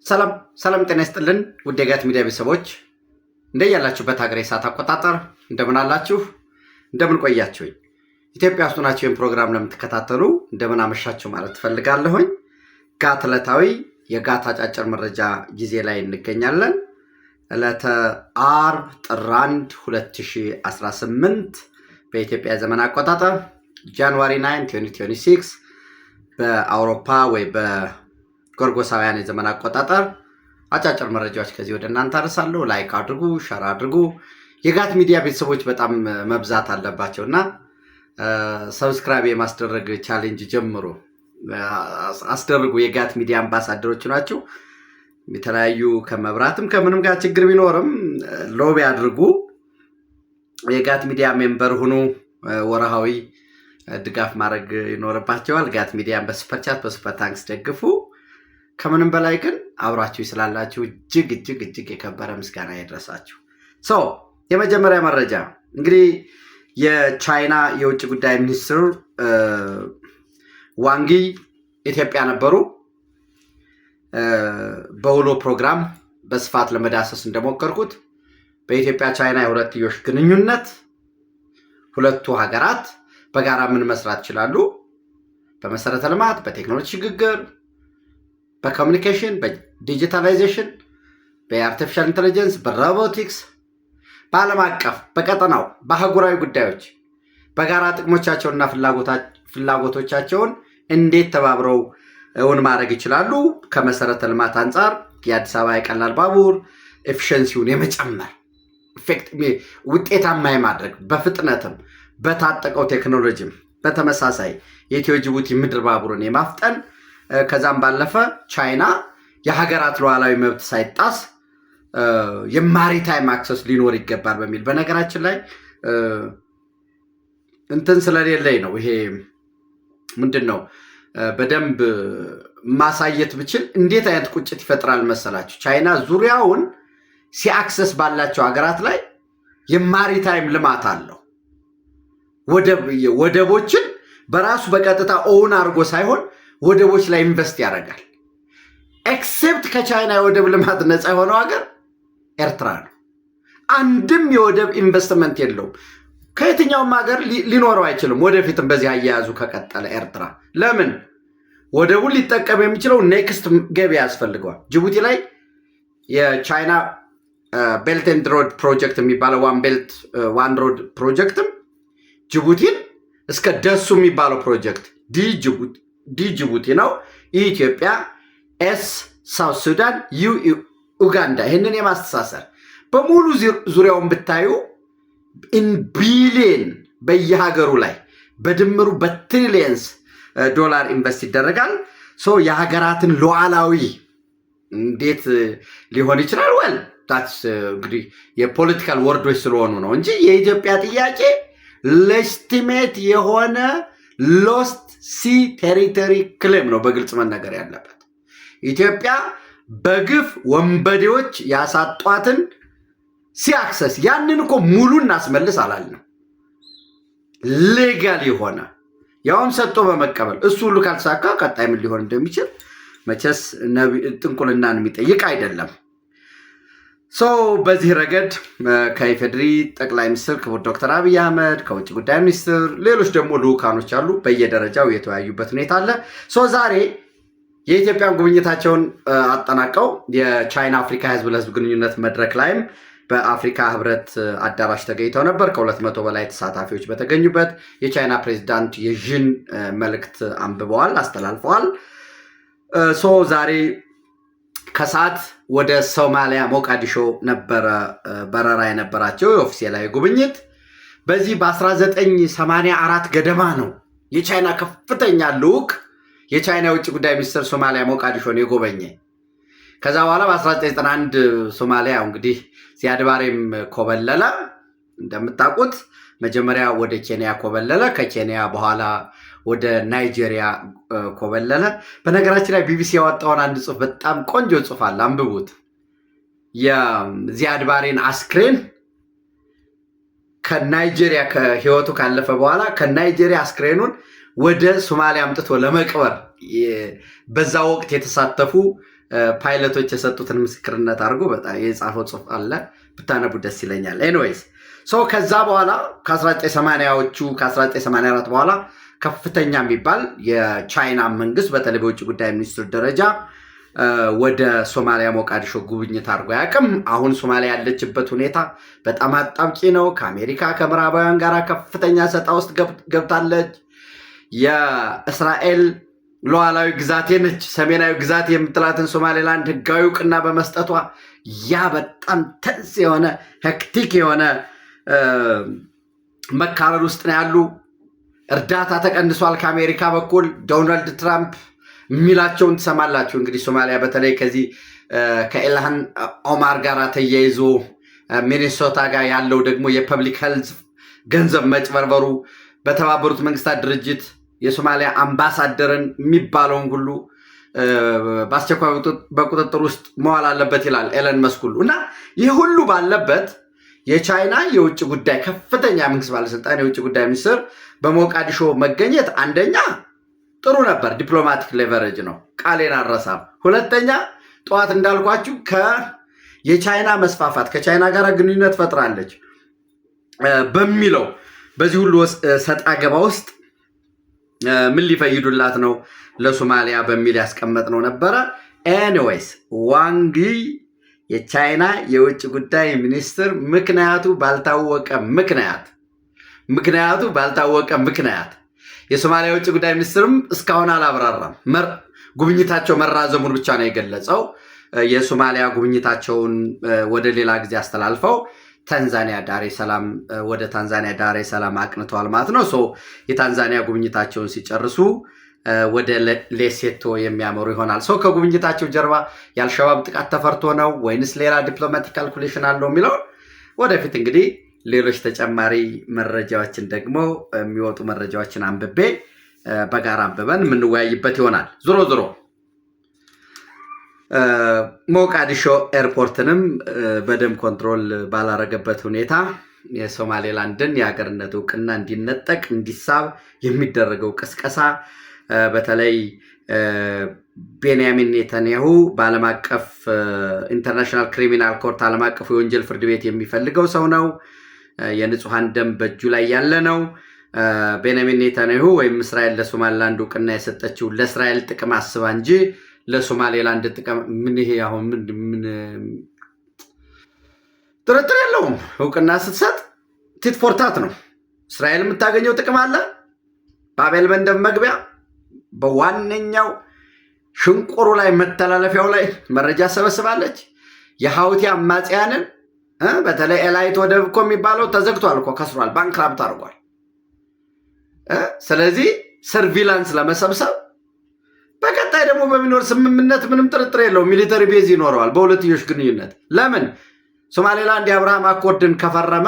ሰላም ጤና ይስጥልን ውድ የጋት ሚዲያ ቤተሰቦች እንደያላችሁበት ሀገር ሰዓት አቆጣጠር እንደምን አላችሁ እንደምን ቆያችሁኝ ኢትዮጵያ ውስጥ ናችሁ ይህን ፕሮግራም ለምትከታተሉ እንደምን አመሻችሁ ማለት ፈልጋለሁኝ ጋት ዕለታዊ የጋት አጫጭር መረጃ ጊዜ ላይ እንገኛለን ዕለተ አርብ ጥር 1 2018 በኢትዮጵያ ዘመን አቆጣጠር ጃንዋሪ 9 2026 በአውሮፓ ወይ በጎርጎሳውያን የዘመን አቆጣጠር አጫጭር መረጃዎች ከዚህ ወደ እናንተ አደርሳለሁ ላይክ አድርጉ ሼር አድርጉ የጋት ሚዲያ ቤተሰቦች በጣም መብዛት አለባቸውና ሰብስክራይብ የማስደረግ ቻሌንጅ ጀምሩ አስደርጉ የጋት ሚዲያ አምባሳደሮች ናቸው የተለያዩ ከመብራትም ከምንም ጋር ችግር ቢኖርም ሎቢ አድርጉ የጋት ሚዲያ ሜምበር ሁኑ ወራሃዊ ድጋፍ ማድረግ ይኖርባቸዋል ጋት ሚዲያን በሱፐር ቻት በሱፐር ታንክስ ደግፉ ከምንም በላይ ግን አብራችሁ ስላላችሁ እጅግ የከበረ ምስጋና ይድረሳችሁ የመጀመሪያ መረጃ እንግዲህ የቻይና የውጭ ጉዳይ ሚኒስትር ዋንጊ ኢትዮጵያ ነበሩ በውሎ ፕሮግራም በስፋት ለመዳሰስ እንደሞከርኩት በኢትዮጵያ ቻይና የሁለትዮሽ ግንኙነት ሁለቱ ሀገራት በጋራ ምን መስራት ይችላሉ በመሰረተ ልማት በቴክኖሎጂ ሽግግር በኮሙኒኬሽን በዲጂታላይዜሽን በአርቲፊሻል ኢንተለጀንስ በሮቦቲክስ በዓለም አቀፍ በቀጠናው በአህጉራዊ ጉዳዮች በጋራ ጥቅሞቻቸውንና ፍላጎቶቻቸውን እንዴት ተባብረው እውን ማድረግ ይችላሉ ከመሰረተ ልማት አንፃር የአዲስ አበባ የቀላል ባቡር ኤፊሺየንሲውን የመጨመር ውጤታማ የማድረግ በፍጥነትም በታጠቀው ቴክኖሎጂም በተመሳሳይ የኢትዮ ጅቡቲ ምድር ባቡርን የማፍጠን ከዛም ባለፈ ቻይና የሀገራት ሉዓላዊ መብት ሳይጣስ የማሪታይም አክሰስ ሊኖር ይገባል በሚል በነገራችን ላይ እንትን ስለሌለኝ ነው ይሄ ምንድነው በደንብ ማሳየት ብችል እንዴት አይነት ቁጭት ይፈጥራል መሰላችሁ ቻይና ዙሪያውን ሲአክሰስ ባላቸው ሀገራት ላይ የማሪታይም ልማት አለው ወደቦችን በራሱ በቀጥታ ኦውን አድርጎ ሳይሆን ወደቦች ላይ ኢንቨስት ያደርጋል ኤክሴፕት ከቻይና የወደብ ልማት ነፃ የሆነው ሀገር ኤርትራ ነው አንድም የወደብ ኢንቨስትመንት የለውም ከየትኛውም ሀገር ሊኖረው አይችልም ወደፊትም በዚህ አያያዙ ከቀጠለ ኤርትራ ለምን ወደቡን ሊጠቀም የሚችለው ኔክስት ገቢ ያስፈልገዋል ጅቡቲ ላይ የቻይና ቤልት ኤንድ ሮድ ፕሮጀክት የሚባለው ዋን ቤልት ዋን ሮድ ፕሮጀክትም ጅቡቲን እስከ ደሱ የሚባለው ፕሮጀክት ዲ ጅቡቲ ነው ኢትዮጵያ ኤስ ሳውት ሱዳን ዩ ኡጋንዳ ይህንን የማስተሳሰር በሙሉ ዙሪያውን ብታዩ ኢን ቢሊየን በየሀገሩ ላይ በድምሩ በትሪሊየንስ ዶላር ኢንቨስት ይደረጋል የሀገራትን ሉዓላዊ እንዴት ሊሆን ይችላል ወል ታትስ እንግዲህ የፖለቲካል ወርዶች ስለሆኑ ነው እንጂ የኢትዮጵያ ጥያቄ ሌጂቲሜት የሆነ ሎስት ሲ ቴሪቶሪ ክሌም ነው በግልጽ መነገር ያለበት ኢትዮጵያ በግፍ ወንበዴዎች ያሳጧትን ሲአክሰስ ያንን እኮ ሙሉ እናስመልስ አላልነው ሌጋል የሆነ ያውም ሰጥቶ በመቀበል እሱ ሁሉ ካልተሳካ ቀጣይ ምን ሊሆን እንደሚችል መቼስ ጥንቁልናን የሚጠይቅ አይደለም በዚህ ረገድ ከኢፌድሪ ጠቅላይ ሚኒስትር ክቡር ዶክተር አብይ አህመድ ከውጭ ጉዳይ ሚኒስትር ሌሎች ደግሞ ልኡካኖች አሉ በየደረጃው የተወያዩበት ሁኔታ አለ ዛሬ የኢትዮጵያን ጉብኝታቸውን አጠናቀው የቻይና አፍሪካ ህዝብ ለህዝብ ግንኙነት መድረክ ላይም በአፍሪካ ህብረት አዳራሽ ተገኝተው ነበር ከ200 በላይ ተሳታፊዎች በተገኙበት የቻይና ፕሬዝዳንት የዢን መልእክት አንብበዋል አስተላልፈዋል ዛሬ ከሰዓት ወደ ሶማሊያ ሞቃዲሾ ነበረ በረራ የነበራቸው የኦፊሴላዊ ጉብኝት በዚህ በ1984 ገደማ ነው የቻይና ከፍተኛ ልኡክ የቻይና የውጭ ጉዳይ ሚኒስትር ሶማሊያ ሞቃዲሾን የጎበኘ ከዛ በኋላ በ1991 ሶማሊያ እንግዲህ ዚያድ ባሬም ኮበለለ እንደምታውቁት መጀመሪያ ወደ ኬንያ ኮበለለ ከኬንያ በኋላ ወደ ናይጄሪያ ኮበለለ በነገራችን ላይ ቢቢሲ ያወጣውን አንድ ጽሑፍ በጣም ቆንጆ ጽሑፍ አለ አንብቡት የዚያድ ባሬን አስክሬን ከናይጄሪያ ከህይወቱ ካለፈ በኋላ ከናይጄሪያ አስክሬኑን ወደ ሶማሊያ አምጥቶ ለመቅበር በዛ ወቅት የተሳተፉ ፓይለቶች የሰጡትን ምስክርነት አድርጎ በጣም የጻፈው ጽሑፍ አለ፣ ብታነቡ ደስ ይለኛል። ኤኒዌይስ ከዛ በኋላ ከ1980ዎቹ ከ1984 በኋላ ከፍተኛ የሚባል የቻይና መንግስት በተለይ በውጭ ጉዳይ ሚኒስትር ደረጃ ወደ ሶማሊያ ሞቃዲሾ ጉብኝት አድርጎ አያውቅም። አሁን ሶማሊያ ያለችበት ሁኔታ በጣም አጣብቂ ነው። ከአሜሪካ ከምዕራባውያን ጋር ከፍተኛ ሰጣ ውስጥ ገብታለች። የእስራኤል ሉዓላዊ ግዛቴ ነች፣ ሰሜናዊ ግዛቴ የምትላትን ሶማሌላንድ ህጋዊ እውቅና በመስጠቷ ያ በጣም ተንስ የሆነ ሄክቲክ የሆነ መካረር ውስጥ ነው ያሉ። እርዳታ ተቀንሷል ከአሜሪካ በኩል። ዶናልድ ትራምፕ የሚላቸውን ትሰማላችሁ። እንግዲህ ሶማሊያ በተለይ ከዚህ ከኢልሃን ኦማር ጋር ተያይዞ ሚኒሶታ ጋር ያለው ደግሞ የፐብሊክ ሄልዝ ገንዘብ መጭበርበሩ በተባበሩት መንግስታት ድርጅት የሶማሊያ አምባሳደርን የሚባለውን ሁሉ በአስቸኳይ በቁጥጥር ውስጥ መዋል አለበት ይላል ኤለን መስክ ሁሉ። እና ይህ ሁሉ ባለበት የቻይና የውጭ ጉዳይ ከፍተኛ መንግስት ባለስልጣን የውጭ ጉዳይ ሚኒስትር በሞቃዲሾ መገኘት አንደኛ ጥሩ ነበር፣ ዲፕሎማቲክ ሌቨሬጅ ነው፣ ቃሌን አልረሳም። ሁለተኛ ጠዋት እንዳልኳችሁ የቻይና መስፋፋት ከቻይና ጋር ግንኙነት ፈጥራለች በሚለው በዚህ ሁሉ ሰጣ ገባ ውስጥ ምን ሊፈይዱላት ነው ለሶማሊያ በሚል ያስቀመጥነው ነበረ። ኤኒዌይስ ዋንግ ይ የቻይና የውጭ ጉዳይ ሚኒስትር ምክንያቱ ባልታወቀ ምክንያት የሶማሊያ የውጭ ጉዳይ ሚኒስትርም እስካሁን አላብራራም። ጉብኝታቸው መራዘሙን ብቻ ነው የገለጸው። የሶማሊያ ጉብኝታቸውን ወደ ሌላ ጊዜ አስተላልፈው ወደ ታንዛኒያ ዳሬ ሰላም አቅንተዋል ማለት ነው። የታንዛኒያ ጉብኝታቸውን ሲጨርሱ ወደ ሌሴቶ የሚያመሩ ይሆናል። ከጉብኝታቸው ጀርባ የአልሸባብ ጥቃት ተፈርቶ ነው ወይንስ ሌላ ዲፕሎማቲክ ካልኩሌሽን አለው የሚለው ወደፊት እንግዲህ ሌሎች ተጨማሪ መረጃዎችን ደግሞ የሚወጡ መረጃዎችን አንብቤ በጋራ አንብበን የምንወያይበት ይሆናል። ዞሮ ሞቃዲሾ ኤርፖርትንም በደንብ ኮንትሮል ባላረገበት ሁኔታ የሶማሌላንድን የሀገርነት እውቅና እንዲነጠቅ እንዲሳብ የሚደረገው ቅስቀሳ በተለይ ቤንያሚን ኔታንያሁ በዓለም አቀፍ ኢንተርናሽናል ክሪሚናል ኮርት ዓለም አቀፉ የወንጀል ፍርድ ቤት የሚፈልገው ሰው ነው። የንጹሐን ደም በእጁ ላይ ያለ ነው። ቤንያሚን ኔታንያሁ ወይም እስራኤል ለሶማሌላንድ እውቅና የሰጠችው ለእስራኤል ጥቅም አስባ እንጂ ለሶማሌላንድ ጥቅም ምን ይሄ አሁን ምን ጥርጥር የለውም። እውቅና ስትሰጥ ቲትፎርታት ነው። እስራኤል የምታገኘው ጥቅም አለ። ባቤል መንደብ መግቢያ በዋነኛው ሽንቁሩ ላይ መተላለፊያው ላይ መረጃ ሰበስባለች። የሐውቲ አማጽያንን በተለይ ኤላይት ወደብ እኮ የሚባለው ተዘግቷል እኮ ከስሯል፣ ባንክራፕት አድርጓል። ስለዚህ ሰርቪላንስ ለመሰብሰብ በቀጣይ ደግሞ በሚኖር ስምምነት ምንም ጥርጥር የለው ሚሊተሪ ቤዝ ይኖረዋል በሁለትዮሽ ግንኙነት። ለምን ሶማሌላንድ የአብርሃም አኮርድን ከፈረመ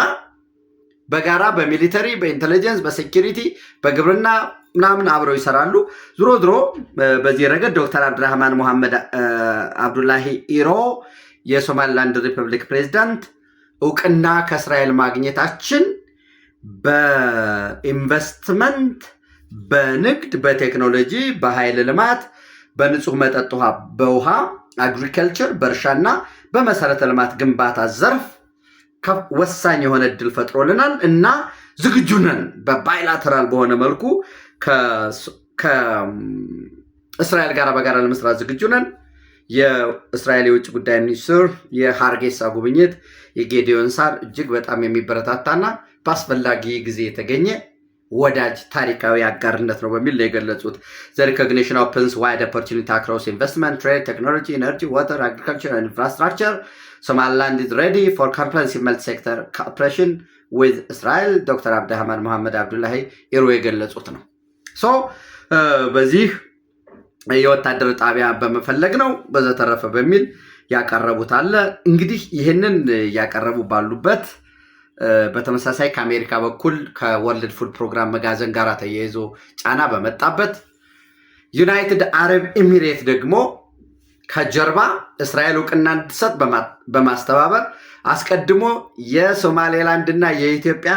በጋራ በሚሊተሪ በኢንቴሊጀንስ በሴኪሪቲ በግብርና ምናምን አብረው ይሰራሉ። ዞሮ በዚህ ረገድ ዶክተር አብድራህማን ሙሐመድ አብዱላሂ ኢሮ የሶማሌላንድ ሪፐብሊክ ፕሬዚዳንት እውቅና ከእስራኤል ማግኘታችን በኢንቨስትመንት፣ በንግድ፣ በቴክኖሎጂ፣ በኃይል ልማት፣ በንጹህ መጠጥ ውሃ፣ በውሃ አግሪከልቸር፣ በእርሻና በመሰረተ ልማት ግንባታ ዘርፍ ወሳኝ የሆነ እድል ፈጥሮልናል እና ዝግጁ ነን በባይላተራል በሆነ መልኩ ከእስራኤል ጋር በጋራ ለመስራት ዝግጁ ነን። የእስራኤል የውጭ ጉዳይ ሚኒስትር የሃርጌሳ ጉብኝት የጌዲዮን ሳር እጅግ በጣም የሚበረታታና በአስፈላጊ ጊዜ የተገኘ ወዳጅ ታሪካዊ አጋርነት ነው በሚል ነው የገለጹት። ዘ ሪኮግኒሽን ኦፕንስ ዋይድ ኦፖርቹኒቲ አክሮስ ኢንቨስትመንት፣ ትሬድ፣ ቴክኖሎጂ፣ ኤነርጂ፣ ዋተር፣ አግሪካልቸር ኤንድ ኢንፍራስትራክቸር። ሶማሊላንድ ኢዝ ሬዲ ፎር ኮምፕሬሄንሲቭ መልቲ ሴክተር ኮኦፕሬሽን ዊዝ እስራኤል ዶክተር አብድራህማን ሙሐመድ አብዱላሂ ኢሮ የገለጹት ነው። በዚህ የወታደር ጣቢያ በመፈለግ ነው በዘተረፈ በሚል ያቀረቡት አለ። እንግዲህ ይህንን ያቀረቡ ባሉበት በተመሳሳይ ከአሜሪካ በኩል ከወርልድ ፉድ ፕሮግራም መጋዘን ጋር ተያይዞ ጫና በመጣበት ዩናይትድ አረብ ኤሚሬት ደግሞ ከጀርባ እስራኤል እውቅና እንድትሰጥ በማስተባበር አስቀድሞ የሶማሌላንድ እና የኢትዮጵያ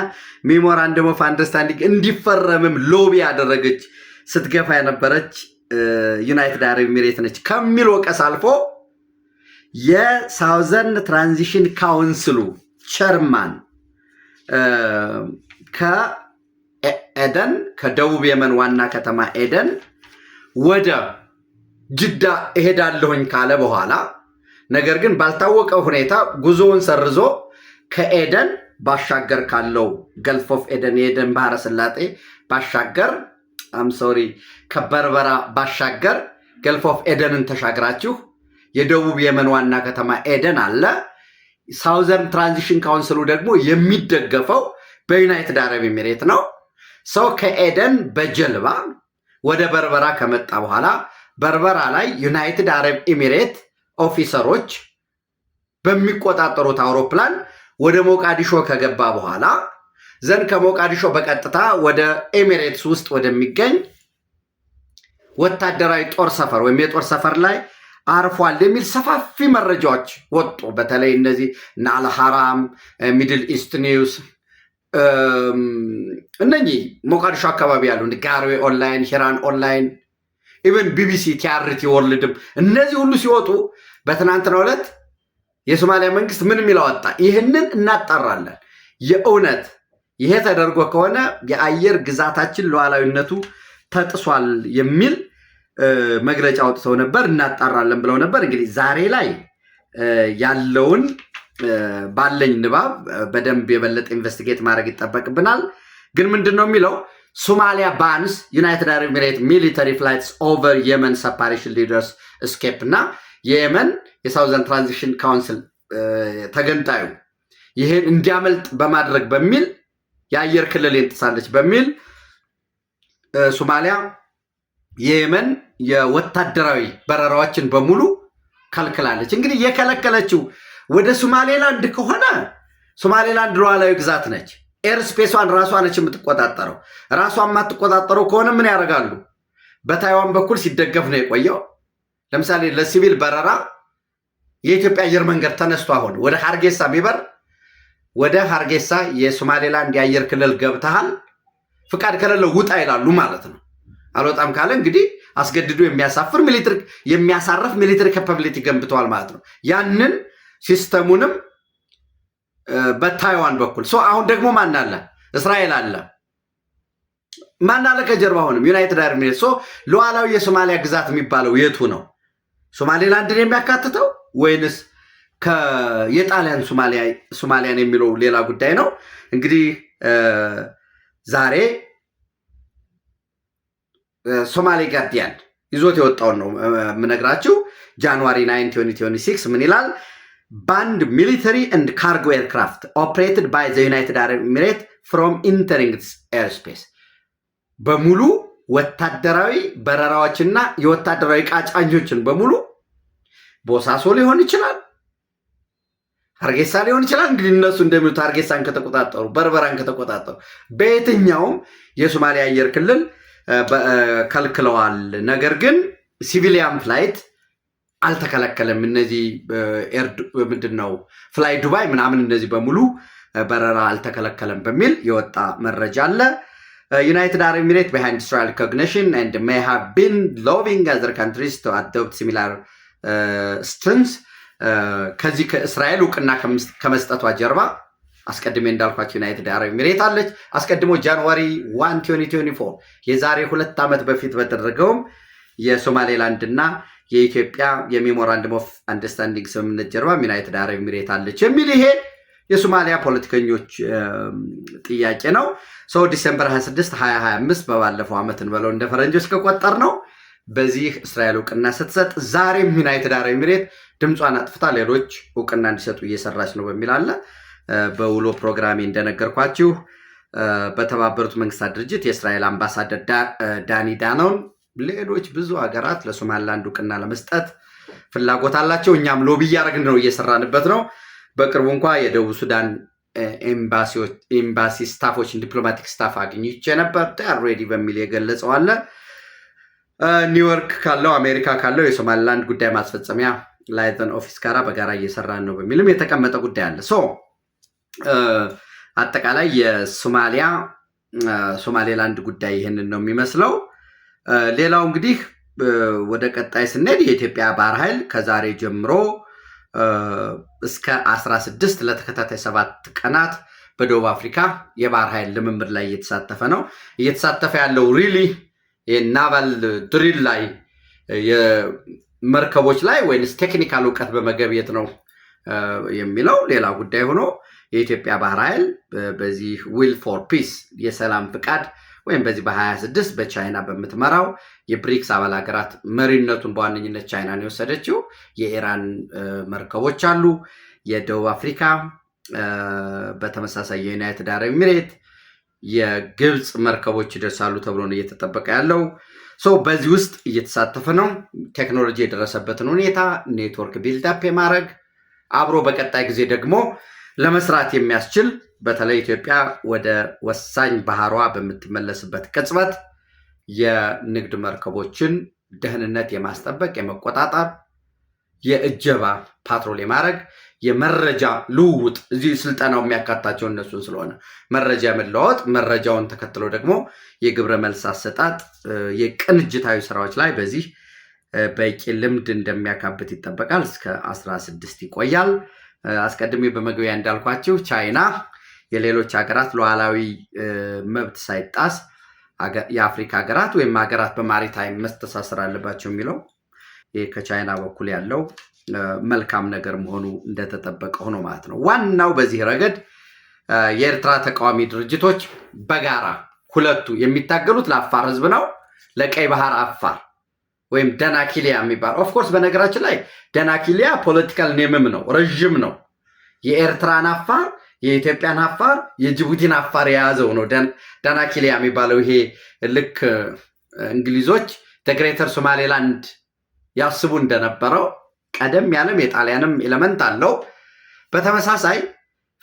ሜሞራንደም ኦፍ አንደርስታንዲንግ እንዲፈረምም ሎቢ ያደረገች ስትገፋ የነበረች ዩናይትድ አረብ ኤሚሬት ነች ከሚል ወቀስ አልፎ የሳውዘርን ትራንዚሽን ካውንስሉ ቸርማን ከኤደን ከደቡብ የመን ዋና ከተማ ኤደን ወደ ጅዳ እሄዳለሁኝ ካለ በኋላ ነገር ግን ባልታወቀ ሁኔታ ጉዞውን ሰርዞ ከኤደን ባሻገር ካለው ገልፍ ኦፍ ኤደን የኤደን ባህረ ሰላጤ ባሻገር ከበርበራ ባሻገር ገልፍ ኦፍ ኤደንን ተሻግራችሁ የደቡብ የመን ዋና ከተማ ኤደን አለ። ሳውዘርን ትራንዚሽን ካውንስሉ ደግሞ የሚደገፈው በዩናይትድ አረብ ኤሚሬት ነው። ሰው ከኤደን በጀልባ ወደ በርበራ ከመጣ በኋላ በርበራ ላይ ዩናይትድ አረብ ኤሚሬት ኦፊሰሮች በሚቆጣጠሩት አውሮፕላን ወደ ሞቃዲሾ ከገባ በኋላ ዘንድ ከሞቃዲሾ በቀጥታ ወደ ኤሚሬትስ ውስጥ ወደሚገኝ ወታደራዊ ጦር ሰፈር ወይም የጦር ሰፈር ላይ አርፏል የሚል ሰፋፊ መረጃዎች ወጡ። በተለይ እነዚህ አልሐራም፣ ሚድል ኢስት ኒውስ፣ እነኚህ ሞቃዲሾ አካባቢ ያሉ ጋርዌ ኦንላይን፣ ሂራን ኦንላይን፣ ኢቨን ቢቢሲ፣ ቲአርቲ ወርልድም እነዚህ ሁሉ ሲወጡ በትናንትናው ዕለት የሶማሊያ መንግስት ምን የሚል አወጣ? ይህንን እናጣራለን፣ የእውነት ይሄ ተደርጎ ከሆነ የአየር ግዛታችን ሉዓላዊነቱ ተጥሷል የሚል መግለጫ አውጥተው ነበር። እናጣራለን ብለው ነበር። እንግዲህ ዛሬ ላይ ያለውን ባለኝ ንባብ በደንብ የበለጠ ኢንቨስቲጌት ማድረግ ይጠበቅብናል። ግን ምንድን ነው የሚለው? ሶማሊያ ባንስ ዩናይትድ አረብ ኤሚሬት ሚሊተሪ ፍላይትስ ኦቨር የመን ሰፓሬሽን ሊደርስ እስኬፕ እና የየመን የሳውዘርን ትራንዚሽን ካውንስል ተገንጣዩ ይህን እንዲያመልጥ በማድረግ በሚል የአየር ክልል ጥሳለች በሚል ሶማሊያ የየመን የወታደራዊ በረራዎችን በሙሉ ከልክላለች። እንግዲህ የከለከለችው ወደ ሶማሌላንድ ከሆነ ሶማሌላንድ ሉዓላዊ ግዛት ነች። ኤርስፔሷን ራሷ ነች የምትቆጣጠረው። ራሷ የማትቆጣጠረው ከሆነ ምን ያደርጋሉ? በታይዋን በኩል ሲደገፍ ነው የቆየው። ለምሳሌ ለሲቪል በረራ የኢትዮጵያ አየር መንገድ ተነስቶ አሁን ወደ ሀርጌሳ ቢበር ወደ ሀርጌሳ የሶማሌላንድ የአየር ክልል ገብተሃል፣ ፍቃድ ከሌለው ውጣ ይላሉ ማለት ነው። አልወጣም ካለ እንግዲህ አስገድዶ የሚያሳርፍ ሚሊተሪ ካፓቢሊቲ ገንብተዋል ማለት ነው። ያንን ሲስተሙንም በታይዋን በኩል አሁን ደግሞ ማን አለ? እስራኤል አለ። ማን አለ ከጀርባ? አሁንም ዩናይትድ አረብ ኤሚሬትስ። ሉዓላዊ የሶማሊያ ግዛት የሚባለው የቱ ነው? ሶማሌላንድን የሚያካትተው ወይንስ የጣሊያን ሶማሊያን የሚለው ሌላ ጉዳይ ነው። እንግዲህ ዛሬ ሶማሌ ጋርዲያን ይዞት የወጣውን ነው የምነግራችሁ። ጃንዋሪ 9 2026 ምን ይላል? ባንድ ሚሊተሪ ኤንድ ካርጎ ኤርክራፍት ኦፕሬትድ ባይ ዘ ዩናይትድ አረብ ኤሚሬት ፍሮም ኢንተሪንግ ኤርስፔስ። በሙሉ ወታደራዊ በረራዎችና የወታደራዊ ቃጫኞችን በሙሉ ቦሳሶ ሊሆን ይችላል፣ ሀርጌሳ ሊሆን ይችላል። እንግዲህ እነሱ እንደሚሉት ሀርጌሳን ከተቆጣጠሩ፣ በርበራን ከተቆጣጠሩ በየትኛውም የሶማሊያ አየር ክልል ከልክለዋል። ነገር ግን ሲቪሊያን ፍላይት አልተከለከለም። እነዚህ ምንድነው ፍላይ ዱባይ ምናምን እነዚህ በሙሉ በረራ አልተከለከለም በሚል የወጣ መረጃ አለ። ዩናይትድ አረብ ኤሚሬት behind Israel recognition and may have been lobbying other countries to adopt similar stance ከዚህ ከእስራኤል እውቅና ከመስጠቷ ጀርባ አስቀድሜ እንዳልኳቸው ዩናይትድ አረብ ኤሚሬት አለች። አስቀድሞ ጃንዋሪ 1 2024 የዛሬ 2 ዓመት በፊት በተደረገውም የሶማሌላንድ እና የኢትዮጵያ የሜሞራንደም ኦፍ አንደርስታንዲንግ ስምምነት ጀርባ ዩናይትድ አረብ ኤሚሬት አለች የሚል ይሄ የሶማሊያ ፖለቲከኞች ጥያቄ ነው። ዲሴምበር 26 2025 በባለፈው ዓመት እንበለው እንደ ፈረንጆች ከቆጠር ነው በዚህ እስራኤል እውቅና ስትሰጥ ዛሬም ዩናይትድ አረብ ኤሚሬት ድምጿን አጥፍታ ሌሎች እውቅና እንዲሰጡ እየሰራች ነው በሚል አለ። በውሎ ፕሮግራሜ እንደነገርኳችሁ በተባበሩት መንግስታት ድርጅት የእስራኤል አምባሳደር ዳኒ ዳኖን ሌሎች ብዙ ሀገራት ለሶማሊላንድ እውቅና ለመስጠት ፍላጎት አላቸው። እኛም ሎቢ እያደረግን ነው፣ እየሰራንበት ነው። በቅርቡ እንኳ የደቡብ ሱዳን ኤምባሲ ስታፎች ዲፕሎማቲክ ስታፍ አግኝቼ ነበር ሬዲ በሚል የገለጸው አለ። ኒውዮርክ ካለው አሜሪካ ካለው የሶማሊላንድ ጉዳይ ማስፈጸሚያ ላይዘን ኦፊስ ጋራ በጋራ እየሰራን ነው በሚልም የተቀመጠ ጉዳይ አለ። አጠቃላይ ሶማሌላንድ ጉዳይ ይህንን ነው የሚመስለው። ሌላው እንግዲህ ወደ ቀጣይ ስንሄድ የኢትዮጵያ ባህር ኃይል ከዛሬ ጀምሮ እስከ 16 ለተከታታይ 7 ቀናት በደቡብ አፍሪካ የባህር ኃይል ልምምድ ላይ እየተሳተፈ ነው። እየተሳተፈ ያለው ሪሊ የናቫል ድሪል ላይ የመርከቦች ላይ ወይንስ ቴክኒካል እውቀት በመገብየት ነው የሚለው ሌላ ጉዳይ ሆኖ የኢትዮጵያ ባህር ኃይል በዚህ ዊል ፎር ፒስ የሰላም ፍቃድ ወይም በዚህ በ26 በቻይና በምትመራው የብሪክስ አባል ሀገራት መሪነቱን በዋነኝነት ቻይናን የወሰደችው የኢራን መርከቦች አሉ፣ የደቡብ አፍሪካ በተመሳሳይ የዩናይትድ አረብ ኤሚሬት የግብፅ መርከቦች ይደርሳሉ ተብሎ ነው እየተጠበቀ ያለው። በዚህ ውስጥ እየተሳተፈ ነው። ቴክኖሎጂ የደረሰበትን ሁኔታ ኔትወርክ ቢልዳፕ የማድረግ አብሮ በቀጣይ ጊዜ ደግሞ ለመስራት የሚያስችል በተለይ ኢትዮጵያ ወደ ወሳኝ ባህሯ በምትመለስበት ቅጽበት የንግድ መርከቦችን ደህንነት የማስጠበቅ የመቆጣጠር የእጀባ ፓትሮል የማድረግ የመረጃ ልውውጥ እዚህ ስልጠናው የሚያካታቸው እነሱን ስለሆነ መረጃ የመለዋወጥ መረጃውን ተከትሎ ደግሞ የግብረ መልስ አሰጣጥ የቅንጅታዊ ስራዎች ላይ በዚህ በቂ ልምድ እንደሚያካብት ይጠበቃል። እስከ 16 ይቆያል። አስቀድሜ በመግቢያ እንዳልኳችሁ ቻይና የሌሎች ሀገራት ሉዓላዊ መብት ሳይጣስ የአፍሪካ ሀገራት ወይም ሀገራት በማሪታይም መስተሳሰር አለባቸው የሚለው ይህ ከቻይና በኩል ያለው መልካም ነገር መሆኑ እንደተጠበቀ ሆኖ ማለት ነው። ዋናው በዚህ ረገድ የኤርትራ ተቃዋሚ ድርጅቶች በጋራ ሁለቱ የሚታገሉት ለአፋር ህዝብ ነው፣ ለቀይ ባህር አፋር ወይም ደናኪሊያ የሚባል ኦፍኮርስ በነገራችን ላይ ደናኪሊያ ፖለቲካል ኔምም ነው፣ ረዥም ነው። የኤርትራን አፋር፣ የኢትዮጵያን አፋር፣ የጅቡቲን አፋር የያዘው ነው ደናኪሊያ የሚባለው። ይሄ ልክ እንግሊዞች ግሬተር ሶማሌላንድ ያስቡ እንደነበረው ቀደም ያለም የጣሊያንም ኤሌመንት አለው። በተመሳሳይ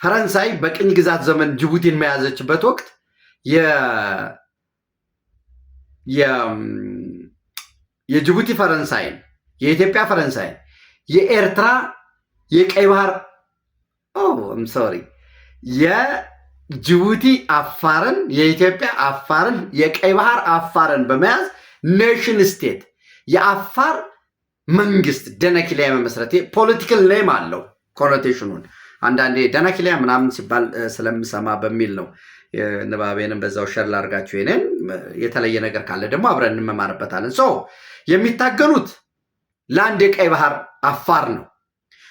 ፈረንሳይ በቅኝ ግዛት ዘመን ጅቡቲን መያዘችበት ወቅት የጅቡቲ ፈረንሳይን፣ የኢትዮጵያ ፈረንሳይን፣ የኤርትራ የቀይ ባህር የጅቡቲ አፋርን፣ የኢትዮጵያ አፋርን፣ የቀይ ባህር አፋርን በመያዝ ኔሽን ስቴት የአፋር መንግስት ደናኪሊያ መመስረት ፖለቲካል ኔም አለው። ኮኖቴሽኑን አንዳንዴ ደናኪሊያ ምናምን ሲባል ስለምሰማ በሚል ነው። ንባቤንም በዛው ሸር ላድርጋችሁ። ይሄንን የተለየ ነገር ካለ ደግሞ አብረን እንመማርበታለን። የሚታገሉት ለአንድ የቀይ ባህር አፋር ነው።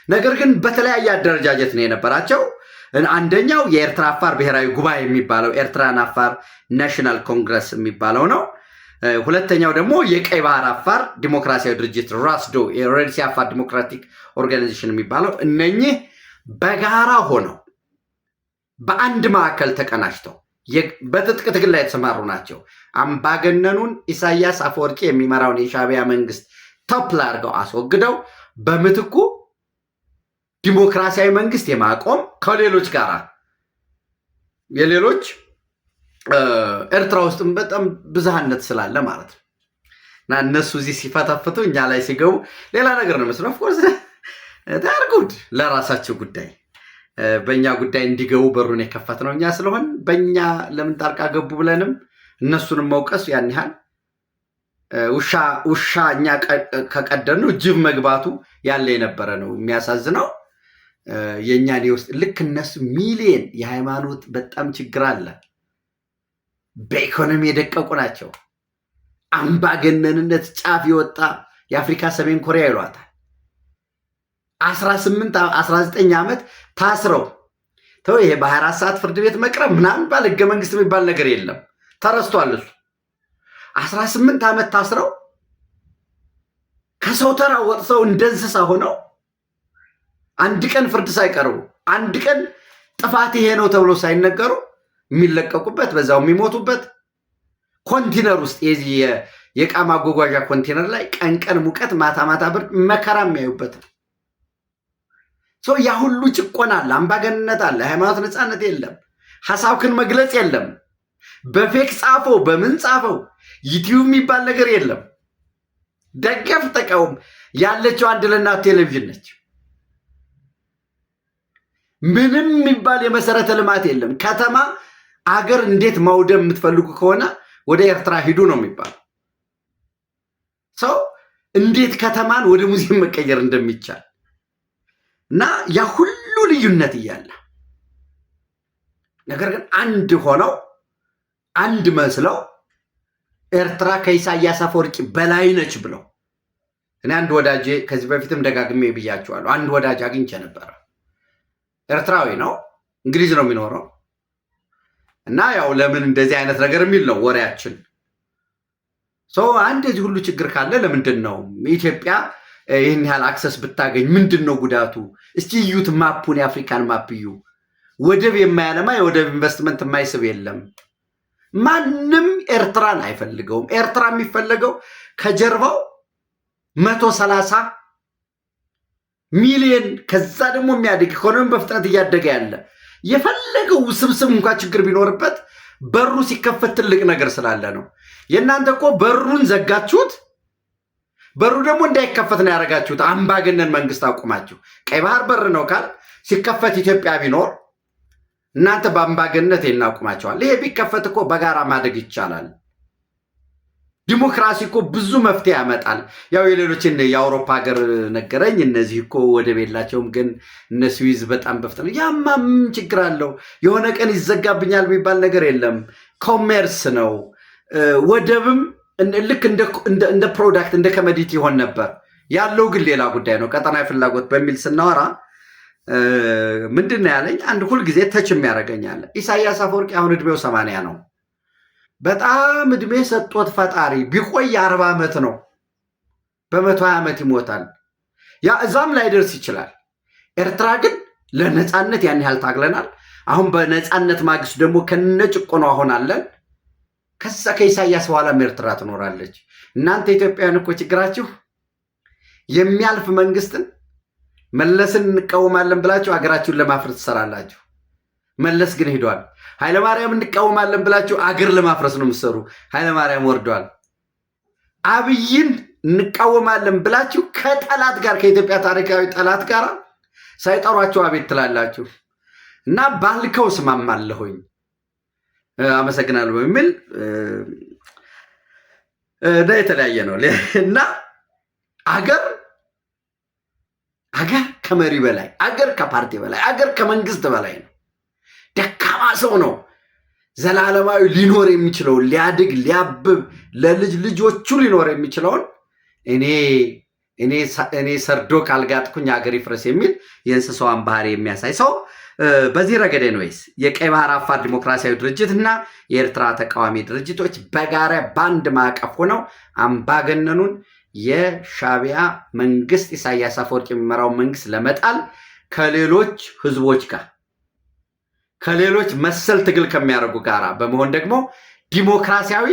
ነገር ግን በተለያየ አደረጃጀት ነው የነበራቸው። አንደኛው የኤርትራ አፋር ብሔራዊ ጉባኤ የሚባለው ኤርትራን አፋር ናሽናል ኮንግረስ የሚባለው ነው። ሁለተኛው ደግሞ የቀይ ባህር አፋር ዲሞክራሲያዊ ድርጅት ራስዶ የሬድሲ አፋር ዲሞክራቲክ ኦርጋናይዜሽን የሚባለው እነኚህ በጋራ ሆነው በአንድ ማዕከል ተቀናጅተው በትጥቅ ትግል ላይ የተሰማሩ ናቸው። አምባገነኑን ኢሳያስ አፈወርቂ የሚመራውን የሻዕቢያ መንግስት ተፕል አድርገው አስወግደው በምትኩ ዲሞክራሲያዊ መንግስት የማቆም ከሌሎች ጋር የሌሎች ኤርትራ ውስጥም በጣም ብዝሃነት ስላለ ማለት ነው እና እነሱ እዚህ ሲፈተፍቱ እኛ ላይ ሲገቡ ሌላ ነገር ነው መስሎ ኦፍኮርስ ታርጉድ ለራሳቸው ጉዳይ በእኛ ጉዳይ እንዲገቡ በሩን የከፈት ነው እኛ ስለሆን በእኛ ለምን ጣልቃ ገቡ ብለንም እነሱንም መውቀስ ያን ያህል ውሻ እኛ ከቀደኑ ጅብ መግባቱ ያለ የነበረ ነው። የሚያሳዝነው የእኛን ውስጥ ልክ እነሱ ሚሊየን የሃይማኖት በጣም ችግር አለ፣ በኢኮኖሚ የደቀቁ ናቸው። አምባገነንነት ጫፍ የወጣ የአፍሪካ ሰሜን ኮሪያ ይሏታል። 19 ዓመት ታስረው ይሄ በ24 ሰዓት ፍርድ ቤት መቅረብ ምናምን ባል ህገ መንግስት የሚባል ነገር የለም፣ ተረስቷል እሱ። 18 ዓመት ታስረው ከሰው ተራ ወጥተው እንደ እንስሳ ሆነው አንድ ቀን ፍርድ ሳይቀርቡ አንድ ቀን ጥፋት ይሄ ነው ተብሎ ሳይነገሩ የሚለቀቁበት በዛው የሚሞቱበት ኮንቴነር ውስጥ የዚህ የዕቃ ማጓጓዣ ኮንቴነር ላይ ቀን ቀን ሙቀት ማታ ማታ ብርድ መከራ የሚያዩበት ያ ሁሉ ጭቆና አለ፣ አምባገነንነት አለ፣ ሃይማኖት ነፃነት የለም፣ ሐሳብክን መግለጽ የለም፣ በፌክ ጻፈው በምን ጻፈው ዩቲዩብ የሚባል ነገር የለም። ደገፍ ተቃውም ያለችው አንድ ለእናት ቴሌቪዥን ነች። ምንም የሚባል የመሰረተ ልማት የለም። ከተማ አገር እንዴት ማውደም የምትፈልጉ ከሆነ ወደ ኤርትራ ሂዱ ነው የሚባለው። እንዴት ከተማን ወደ ሙዚየም መቀየር እንደሚቻል እና ያ ሁሉ ልዩነት እያለ ነገር ግን አንድ ሆነው አንድ መስለው ኤርትራ ከኢሳያስ አፈወርቂ በላይ ነች ብለው እኔ አንድ ወዳጄ ከዚህ በፊትም ደጋግሜ ብያቸዋለሁ። አንድ ወዳጅ አግኝቼ ነበረ። ኤርትራዊ ነው፣ እንግሊዝ ነው የሚኖረው እና ያው ለምን እንደዚህ አይነት ነገር የሚል ነው ወሬያችን። አንድ የዚህ ሁሉ ችግር ካለ ለምንድን ነው ኢትዮጵያ ይህን ያህል አክሰስ ብታገኝ ምንድን ነው ጉዳቱ? እስቲ እዩት ማፑን፣ የአፍሪካን ማፕ እዩ። ወደብ የማያለማ የወደብ ኢንቨስትመንት የማይስብ የለም። ማንም ኤርትራን አይፈልገውም። ኤርትራ የሚፈለገው ከጀርባው 130 ሚሊዮን ከዛ ደግሞ የሚያድግ ኢኮኖሚ በፍጥነት እያደገ ያለ የፈለገው ውስብስብ እንኳ ችግር ቢኖርበት በሩ ሲከፈት ትልቅ ነገር ስላለ ነው። የእናንተ እኮ በሩን ዘጋችሁት። በሩ ደግሞ እንዳይከፈት ነው ያደረጋችሁት። አምባገነን መንግስት አቁማችሁ ቀይ ባህር በር ነው ካል ሲከፈት ኢትዮጵያ ቢኖር እናንተ በአምባገነንነት እናቁማቸዋል። ይሄ ቢከፈት እኮ በጋራ ማደግ ይቻላል። ዲሞክራሲ እኮ ብዙ መፍትሄ ያመጣል። ያው የሌሎችን የአውሮፓ ሀገር ነገረኝ። እነዚህ እኮ ወደብ የላቸውም፣ ግን እነ ስዊዝ በጣም በፍጥነት ያማም ችግር አለው። የሆነ ቀን ይዘጋብኛል የሚባል ነገር የለም። ኮሜርስ ነው። ወደብም ልክ እንደ ፕሮዳክት እንደ ኮሞዲቲ ይሆን ነበር ያለው፣ ግን ሌላ ጉዳይ ነው። ቀጠናዊ ፍላጎት በሚል ስናወራ ምንድን ነው ያለኝ አንድ ሁልጊዜ ተች የሚያደርገኛል። ኢሳያስ አፈወርቂ አሁን እድሜው 80 ነው። በጣም እድሜ ሰጦት ፈጣሪ ቢቆይ 40 ዓመት ነው። በ120 ዓመት ይሞታል። ያ እዛም ላይ ደርስ ይችላል። ኤርትራ ግን ለነፃነት ያን ያህል ታግለናል። አሁን በነፃነት ማግስት ደግሞ ከነጭቆኗ ሆናለን። ከዛ ከኢሳያስ በኋላም ኤርትራ ትኖራለች። እናንተ ኢትዮጵያውያን እኮ ችግራችሁ የሚያልፍ መንግስትን መለስን እንቃወማለን ብላችሁ አገራችሁን ለማፍረስ ትሰራላችሁ። መለስ ግን ሄዷል። ኃይለማርያም እንቃወማለን ብላችሁ አገር ለማፍረስ ነው የምትሰሩ። ኃይለማርያም ወርዷል። አብይን እንቃወማለን ብላችሁ ከጠላት ጋር ከኢትዮጵያ ታሪካዊ ጠላት ጋር ሳይጠሯቸው አቤት ትላላችሁ። እና ባልከው ስማማለሁኝ አመሰግናለሁ በሚል የተለያየ ነው እና አገር ከመሪ በላይ አገር ከፓርቲ በላይ አገር ከመንግስት በላይ ነው። ደካማ ሰው ነው ዘላለማዊ ሊኖር የሚችለውን ሊያድግ ሊያብብ ለልጅ ልጆቹ ሊኖር የሚችለውን እኔ ሰርዶ ካልጋጥኩኝ አገር ይፍረስ የሚል የእንስሳዋን ባህሪ የሚያሳይ ሰው በዚህ ረገድ ወይስ የቀይ ባህር አፋር ዲሞክራሲያዊ ድርጅት እና የኤርትራ ተቃዋሚ ድርጅቶች በጋራ በአንድ ማዕቀፍ ሆነው አምባገነኑን የሻዕቢያ መንግስት ኢሳያስ አፈወርቂ የሚመራው መንግስት ለመጣል ከሌሎች ህዝቦች ጋር ከሌሎች መሰል ትግል ከሚያደርጉ ጋር በመሆን ደግሞ ዲሞክራሲያዊ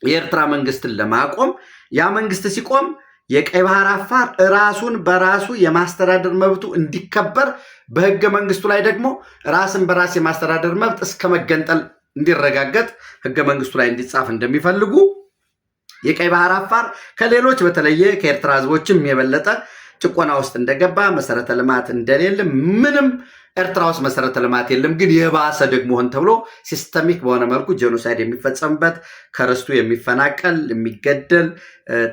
የኤርትራ መንግስትን ለማቆም ያ መንግስት ሲቆም የቀይ ባህር አፋር ራሱን በራሱ የማስተዳደር መብቱ እንዲከበር በህገ መንግስቱ ላይ ደግሞ ራስን በራስ የማስተዳደር መብት እስከ መገንጠል እንዲረጋገጥ ህገ መንግስቱ ላይ እንዲጻፍ እንደሚፈልጉ የቀይ ባህር አፋር ከሌሎች በተለየ ከኤርትራ ህዝቦችም የበለጠ ጭቆና ውስጥ እንደገባ መሰረተ ልማት እንደሌለ ምንም ኤርትራ ውስጥ መሰረተ ልማት የለም፣ ግን የባሰ ደግሞ ሆን ተብሎ ሲስተሚክ በሆነ መልኩ ጄኖሳይድ የሚፈጸምበት ከርስቱ የሚፈናቀል የሚገደል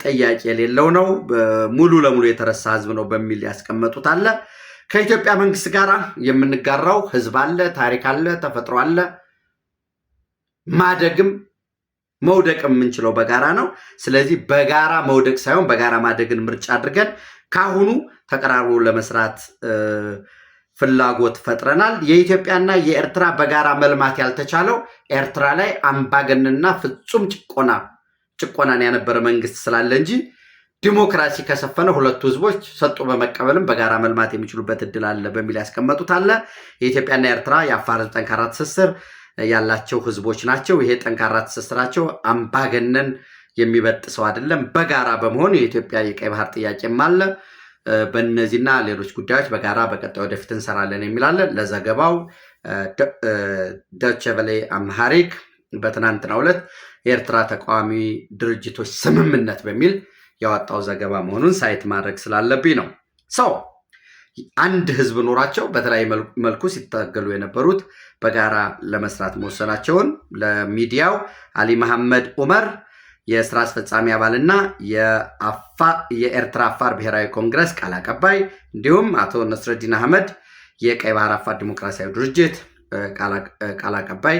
ጠያቂ የሌለው ነው፣ ሙሉ ለሙሉ የተረሳ ህዝብ ነው በሚል ያስቀመጡት አለ። ከኢትዮጵያ መንግስት ጋር የምንጋራው ህዝብ አለ፣ ታሪክ አለ፣ ተፈጥሮ አለ። ማደግም መውደቅ የምንችለው በጋራ ነው። ስለዚህ በጋራ መውደቅ ሳይሆን በጋራ ማደግን ምርጫ አድርገን ካሁኑ ተቀራርቦ ለመስራት ፍላጎት ፈጥረናል። የኢትዮጵያና የኤርትራ በጋራ መልማት ያልተቻለው ኤርትራ ላይ አምባገነንና ፍጹም ጭቆናን ያነበረ መንግስት ስላለ እንጂ ዲሞክራሲ ከሰፈነ ሁለቱ ህዝቦች ሰጡ በመቀበልም በጋራ መልማት የሚችሉበት እድል አለ በሚል ያስቀመጡት አለ። የኢትዮጵያና የኤርትራ የአፋር ህዝብ ጠንካራ ትስስር ያላቸው ህዝቦች ናቸው። ይሄ ጠንካራ ትስስራቸው አምባገነን የሚበጥሰው አይደለም። በጋራ በመሆን የኢትዮጵያ የቀይ ባህር ጥያቄም አለ። በእነዚህና ሌሎች ጉዳዮች በጋራ በቀጣይ ወደፊት እንሰራለን የሚላለን። ለዘገባው ዶይቼ ቬለ አምሃሪክ በትናንትናው ዕለት የኤርትራ ተቃዋሚ ድርጅቶች ስምምነት በሚል ያወጣው ዘገባ መሆኑን ሳይት ማድረግ ስላለብኝ ነው። አንድ ህዝብ ኖራቸው በተለያየ መልኩ ሲታገሉ የነበሩት በጋራ ለመስራት መወሰናቸውን ለሚዲያው አሊ መሐመድ ዑመር የስራ አስፈጻሚ አባልና የኤርትራ አፋር ብሔራዊ ኮንግረስ ቃል አቀባይ እንዲሁም አቶ ነስረዲን አህመድ የቀይ ባህር አፋር ዲሞክራሲያዊ ድርጅት ቃል አቀባይ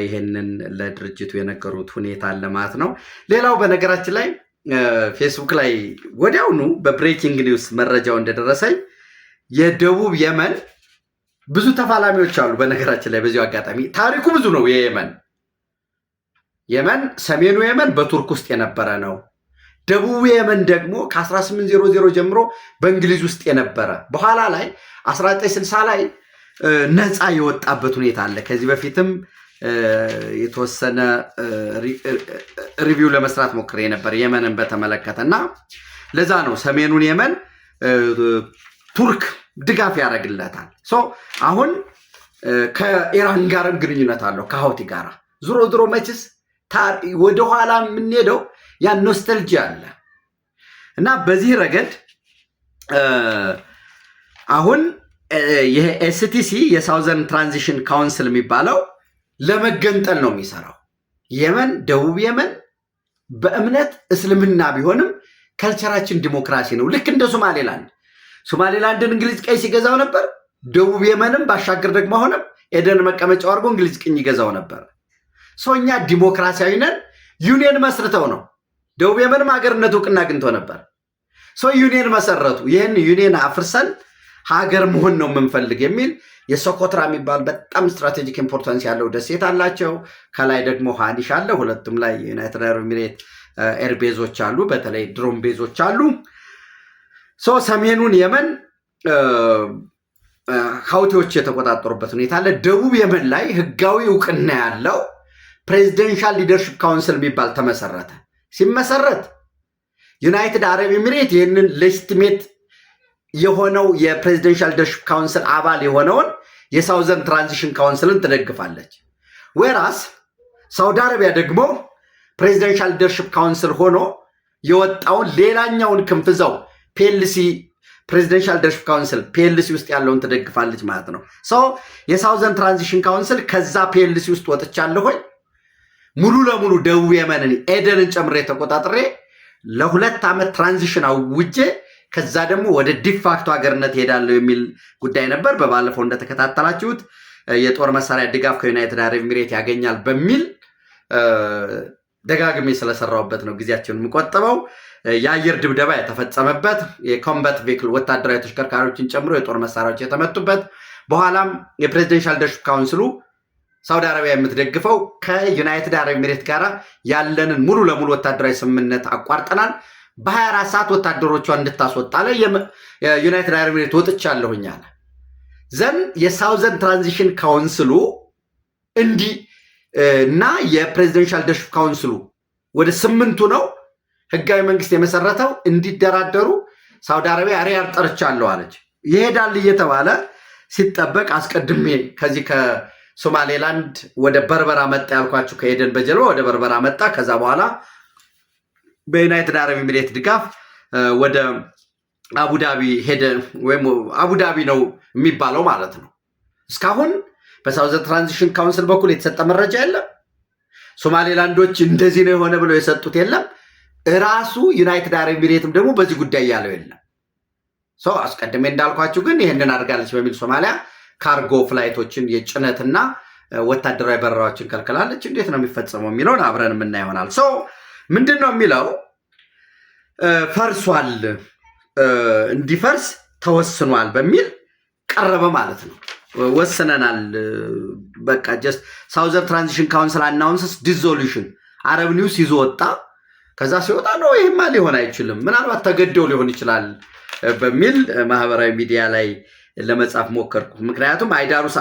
ይህንን ለድርጅቱ የነገሩት ሁኔታ አለ ማለት ነው። ሌላው በነገራችን ላይ ፌስቡክ ላይ ወዲያውኑ በብሬኪንግ ኒውስ መረጃው እንደደረሰኝ የደቡብ የመን ብዙ ተፋላሚዎች አሉ። በነገራችን ላይ በዚሁ አጋጣሚ ታሪኩ ብዙ ነው። የመን ሰሜኑ የመን በቱርክ ውስጥ የነበረ ነው። ደቡብ የመን ደግሞ ከ1800 ጀምሮ በእንግሊዝ ውስጥ የነበረ በኋላ ላይ 1960 ላይ ነፃ የወጣበት ሁኔታ አለ። ከዚህ በፊትም የተወሰነ ሪቪው ለመስራት ሞክሬ ነበር የመንን በተመለከተ እና ለዛ ነው ሰሜኑን የመን ቱርክ ድጋፍ ያደርግለታል። አሁን ከኢራን ጋርም ግንኙነት አለው ከሀውቲ ጋር። ዞሮ መችስ ወደኋላ የምንሄደው ያ ኖስተልጂ አለ እና በዚህ ረገድ አሁን ይሄ ኤስቲሲ የሳውዘርን ትራንዚሽን ካውንስል የሚባለው ለመገንጠል ነው የሚሰራው። የመን ደቡብ የመን በእምነት እስልምና ቢሆንም ከልቸራችን ዲሞክራሲ ነው። ልክ እንደ ሶማሌላንድን እንግሊዝ ቀይ ሲገዛው ነበር። ደቡብ የመንም ባሻገር ደግሞ አሁንም ኤደን መቀመጫው አድርጎ እንግሊዝ ቅኝ ይገዛው ነበር። እኛ ዲሞክራሲያዊ ነን። ዩኒየን መስርተው ነው። ደቡብ የመንም ሀገርነት እውቅና አግኝቶ ነበር። ዩኒየን መሰረቱ። ይህን ዩኒየን አፍርሰን ሀገር መሆን ነው የምንፈልግ የሚል የሶኮትራ የሚባል በጣም ስትራቴጂክ ኢምፖርታንስ ያለው ደሴት አላቸው። ከላይ ደግሞ ሃኒሽ አለ። ሁለቱም ላይ ዩናይትድ አረብ ኤሚሬት ኤርቤዞች አሉ፣ በተለይ ድሮን ቤዞች አሉ። ሰሜኑን የመን ሀውቲዎች የተቆጣጠሩበት ሁኔታ አለ። ደቡብ የመን ላይ ህጋዊ እውቅና ያለው ፕሬዚደንሻል ሊደርሽፕ ካውንስል የሚባል ተመሰረተ። ሲመሰረት ዩናይትድ አረብ ኤሚሬት ይህንን ሌጂቲሜት የሆነው የፕሬዚደንሻል ሊደርሽፕ ካውንስል አባል የሆነውን የሳውዘርን ትራንዚሽን ካውንስልን ትደግፋለች። ወይራስ ሳውዲ አረቢያ ደግሞ ፕሬዚደንሻል ሊደርሽፕ ካውንስል ሆኖ የወጣውን ሌላኛውን ክንፍዘው ፒኤልሲ ፕሬዚደንሻል ሊደርሽፕ ካውንስል ፒኤልሲ ውስጥ ያለውን ትደግፋለች ማለት ነው። የሳውዘርን ትራንዚሽን ካውንስል ከዛ ፒኤልሲ ውስጥ ወጥቻለሁኝ ሙሉ ለሙሉ ደቡብ የመንን ኤደንን ጨምሬ ተቆጣጥሬ ለ2 ዓመት ትራንዚሽን አውጄ ከዛ ደግሞ ወደ ዲፋክቶ ሀገርነት ሄዳለሁ የሚል ጉዳይ ነበር። በባለፈው እንደተከታተላችሁት የጦር መሳሪያ ድጋፍ ከዩናይትድ አረብ ኤሚሬት ያገኛል በሚል ደጋግሜ ስለሰራሁበት ነው ጊዜያቸውን የምቆጥበው። የአየር ድብደባ የተፈጸመበት፣ የኮምባት ቬክል ወታደራዊ ተሽከርካሪዎችን ጨምሮ የጦር መሳሪያዎች የተመቱበት፣ በኋላም የፕሬዚደንሻል ሊደርሽፕ ካውንስሉ ሳውዲ አረቢያ የምትደግፈው ከዩናይትድ አረብ ኤሚሬት ጋር ያለንን ሙሉ ለሙሉ ወታደራዊ ስምምነት አቋርጠናል፣ በ24 ሰዓት ወታደሮቿን እንድታስወጣ ላይ የዩናይትድ አረብ ኤሚሬት ወጥቻለሁኝ አለ። ዘን የሳውዘርን ትራንዚሽን ካውንስሉ እንዲህ እና የፕሬዚደንሻል ሊደርሽፕ ካውንስሉ ወደ 8ቱ ነው ህጋዊ መንግስት የመሰረተው እንዲደራደሩ ሳውዲ አረቢያ ሪያድ ጠርቻለሁ አለች። ይሄዳል እየተባለ ሲጠበቅ አስቀድሜ ከዚህ ከሶማሌላንድ ወደ በርበራ መጣ ያልኳችሁ ከኤደን በጀልባ ወደ በርበራ መጣ። ከዛ በኋላ በዩናይትድ አረብ ኤሚሬት ድጋፍ ወደ አቡዳቢ ሄደ፣ ወይም አቡዳቢ ነው የሚባለው ማለት ነው። እስካሁን በሳውዘርን ትራንዚሽን ካውንስል በኩል የተሰጠ መረጃ የለም። ሶማሌላንዶች እንደዚህ ነው የሆነ ብለው የሰጡት የለም። ራሱ ዩናይትድ አረብ ኤሚሬትም ደግሞ በዚህ ጉዳይ ያለው የለም። አስቀድሜ እንዳልኳችሁ ግን ይህንን አድርጋለች በሚል ሶማሊያ ካርጎ ፍላይቶችን የጭነትና ወታደራዊ በረራዎችን ከልክላለች። እንዴት ነው የሚፈጸመው የሚለውን አብረን የምና ይሆናል። ምንድን ነው የሚለው? ፈርሷል፣ እንዲፈርስ ተወስኗል በሚል ቀረበ ማለት ነው። ወስነናል፣ በቃ ጀስት ሳውዘርን ትራንዚሽን ካውንስል አናውንስስ ዲዞሉሽን አረብ ኒውስ ይዞ ወጣ። ከዛ ሲወጣ ነው ይህማ ሊሆን አይችልም፣ ምናልባት ተገደው ሊሆን ይችላል በሚል ማህበራዊ ሚዲያ ላይ ለመጻፍ ሞከርኩ። ምክንያቱም አይዳሩስ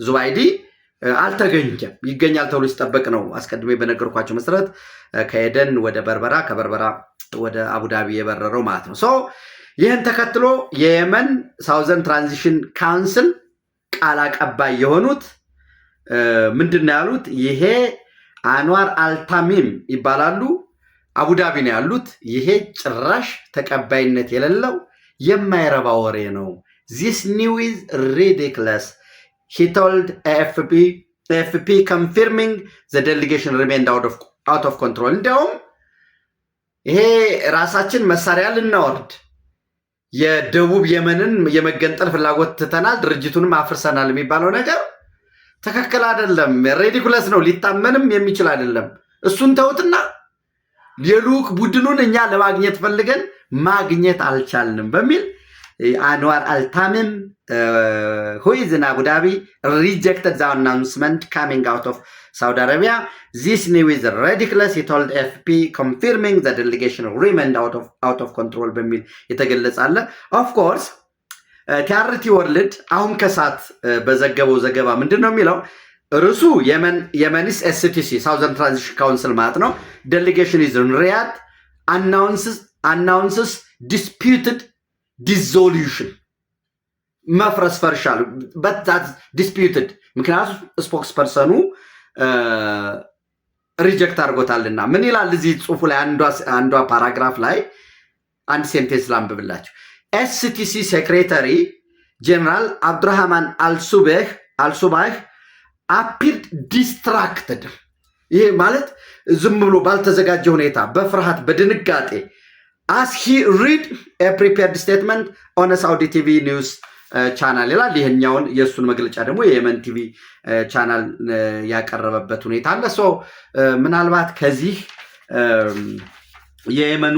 ዙባይዲ አልተገኘም። ይገኛል ተብሎ ሲጠበቅ ነው አስቀድሜ በነገርኳቸው መሰረት ከኤደን ወደ በርበራ፣ ከበርበራ ወደ አቡዳቢ የበረረው ማለት ነው። ይህን ተከትሎ የየመን ሳውዘርን ትራንዚሽን ካውንስል ቃል አቀባይ የሆኑት ምንድን ነው ያሉት? ይሄ አንዋር አልታሚም ይባላሉ፣ አቡዳቢ ነው ያሉት። ይሄ ጭራሽ ተቀባይነት የሌለው የማይረባ ወሬ ነው። ዚስ ኒው ኢዝ ሪዲክለስ he told AFP confirming the delegation remained out of አውት ኦፍ ኮንትሮል። እንዲያውም ይሄ ራሳችን መሳሪያ ልናወርድ የደቡብ የመንን የመገንጠል ፍላጎት ትተናል፣ ድርጅቱንም አፍርሰናል የሚባለው ነገር ትክክል አይደለም። ሬዲኩለስ ነው፣ ሊታመንም የሚችል አይደለም። እሱን ተውትና የልዑክ ቡድኑን እኛ ለማግኘት ፈልገን ማግኘት አልቻልንም በሚል አንዋር አልታምም who is in Abu Dhabi rejected the announcement coming out of Saudi Arabia. This news is ridiculous, he told AFP, confirming the delegation remained out of control በሚል የተገለጸ አለ። of course ቲአርቲ ወርልድ አሁን ከሳት በዘገበው ዘገባ ምንድን ነው የሚለው? ርዕሱ የመንስ ኤስቲሲ ሳውዘርን ትራንዚሽን ካውንስል ማለት ነው። ዴሌጌሽን ኢዝ ኢን ሪያድ አናውንስስ ዲስፒዩትድ ዲዞሉሽን መፍረስ ፈርሻል በት ዲስፒዩትድ ምክንያቱም ስፖክስ ፐርሰኑ ሪጀክት አድርጎታልና። ምን ይላል እዚህ ጽሁፉ ላይ አንዷ ፓራግራፍ ላይ አንድ ሴንቴንስ ላንብብላችሁ። ኤስቲሲ ሴክሬታሪ ጀነራል አብዱራህማን አልሱባህ አፒርድ ዲስትራክትድ። ይሄ ማለት ዝም ብሎ ባልተዘጋጀ ሁኔታ በፍርሃት በድንጋጤ as he read a prepared statement on a Saudi TV news ቻናል ይላል። ይሄኛውን የእሱን መግለጫ ደግሞ የየመን ቲቪ ቻናል ያቀረበበት ሁኔታ አለ። ምናልባት ከዚህ የየመኑ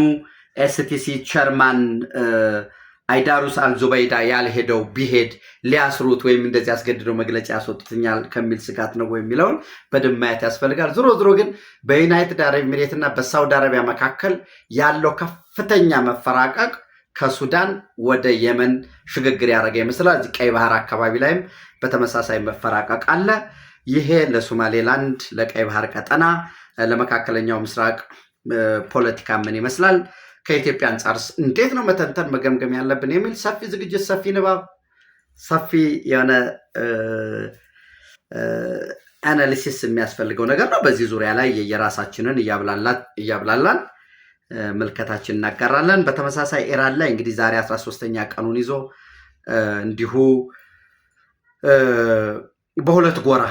ኤስቲሲ ቸርማን አይዳሩስ አልዙበይዳ ያልሄደው ቢሄድ ሊያስሩት ወይም እንደዚህ አስገድደው መግለጫ ያስወጡትኛል ከሚል ስጋት ነው የሚለውን በደንብ ማየት ያስፈልጋል። ዞሮ ግን በዩናይትድ አረብ ኤሚሬት እና በሳውዲ አረቢያ መካከል ያለው ከፍተኛ መፈራቀቅ ከሱዳን ወደ የመን ሽግግር ያደረገ ይመስላል። እዚህ ቀይ ባህር አካባቢ ላይም በተመሳሳይ መፈራቀቅ አለ። ይሄ ለሶማሌላንድ፣ ለቀይ ባህር ቀጠና፣ ለመካከለኛው ምስራቅ ፖለቲካ ምን ይመስላል፣ ከኢትዮጵያ አንጻርስ እንዴት ነው መተንተን መገምገም ያለብን የሚል ሰፊ ዝግጅት፣ ሰፊ ንባብ፣ ሰፊ የሆነ አናሊሲስ የሚያስፈልገው ነገር ነው። በዚህ ዙሪያ ላይ የራሳችንን እያብላላን መልከታችን እናጋራለን። በተመሳሳይ ኢራን ላይ እንግዲህ ዛሬ 13ኛ ቀኑን ይዞ እንዲሁ በሁለት ጎራ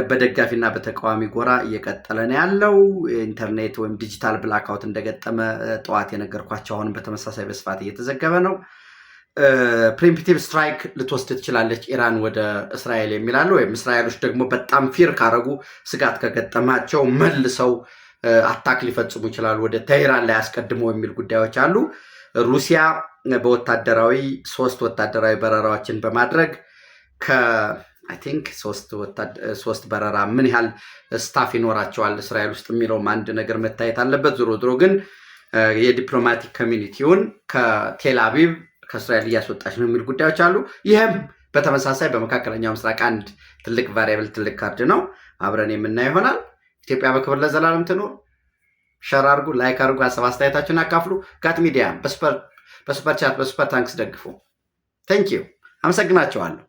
በደጋፊና በተቃዋሚ ጎራ እየቀጠለ ነው ያለው። ኢንተርኔት ወይም ዲጂታል ብላክአውት እንደገጠመ ጠዋት የነገርኳቸው አሁንም በተመሳሳይ በስፋት እየተዘገበ ነው። ፕሪምፕቲቭ ስትራይክ ልትወስድ ትችላለች ኢራን ወደ እስራኤል የሚላሉ፣ ወይም እስራኤሎች ደግሞ በጣም ፊር ካረጉ ስጋት ከገጠማቸው መልሰው አታክ ሊፈጽሙ ይችላሉ ወደ ቴህራን ላይ አስቀድመው የሚል ጉዳዮች አሉ። ሩሲያ በወታደራዊ 3 ወታደራዊ በረራዎችን በማድረግ አይ ቲንክ 3 በረራ ምን ያህል ስታፍ ይኖራቸዋል እስራኤል ውስጥ የሚለውም አንድ ነገር መታየት አለበት። ዞሮ ግን የዲፕሎማቲክ ኮሚኒቲውን ከቴል አቪቭ ከእስራኤል እያስወጣች ነው የሚል ጉዳዮች አሉ። ይህም በተመሳሳይ በመካከለኛው ምስራቅ አንድ ትልቅ ቫሪያብል ትልቅ ካርድ ነው። አብረን የምናየው ይሆናል። ኢትዮጵያ በክብር ለዘላለም ትኖር። ሸር አድርጉ፣ ላይክ አድርጉ፣ ሀሳብ አስተያየታችሁን አካፍሉ። ጋት ሚዲያ በሱፐር ቻት በሱፐር ታንክስ ደግፉ። ቴንክ ዩ፣ አመሰግናቸዋለሁ።